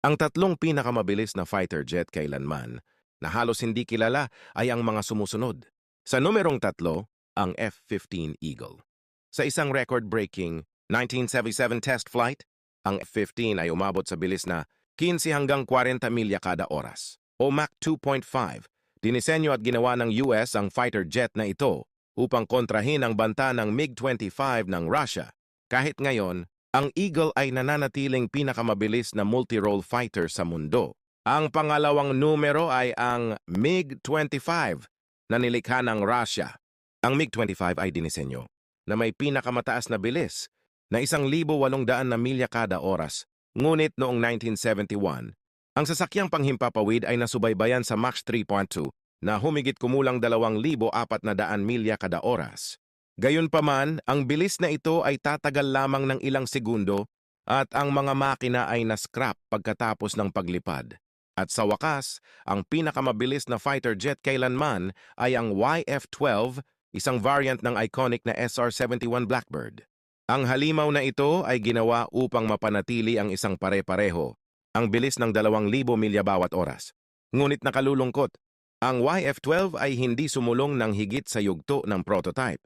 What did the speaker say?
Ang tatlong pinakamabilis na fighter jet kailanman na halos hindi kilala ay ang mga sumusunod. Sa numerong 3, ang F-15 Eagle. Sa isang record-breaking 1977 test flight, ang F-15 ay umabot sa bilis na 15 hanggang 40 milya kada oras o Mach 2.5. Dinisenyo at ginawa ng US ang fighter jet na ito upang kontrahin ang banta ng MiG-25 ng Russia. Kahit ngayon, ang Eagle ay nananatiling pinakamabilis na multi-role fighter sa mundo. Ang pangalawang numero ay ang MiG-25 na nilikha ng Russia. Ang MiG-25 ay dinisenyo na may pinakamataas na bilis na 1,800 na milya kada oras. Ngunit noong 1971, ang sasakyang panghimpapawid ay nasubaybayan sa Mach 3.2 na humigit kumulang 2,400 milya kada oras. Gayunpaman, ang bilis na ito ay tatagal lamang ng ilang segundo at ang mga makina ay na-scrap pagkatapos ng paglipad. At sa wakas, ang pinakamabilis na fighter jet kailanman ay ang YF-12, isang variant ng iconic na SR-71 Blackbird. Ang halimaw na ito ay ginawa upang mapanatili ang isang pare-pareho, ang bilis ng 2,000 milya bawat oras. Ngunit nakalulungkot, ang YF-12 ay hindi sumulong ng higit sa yugto ng prototype.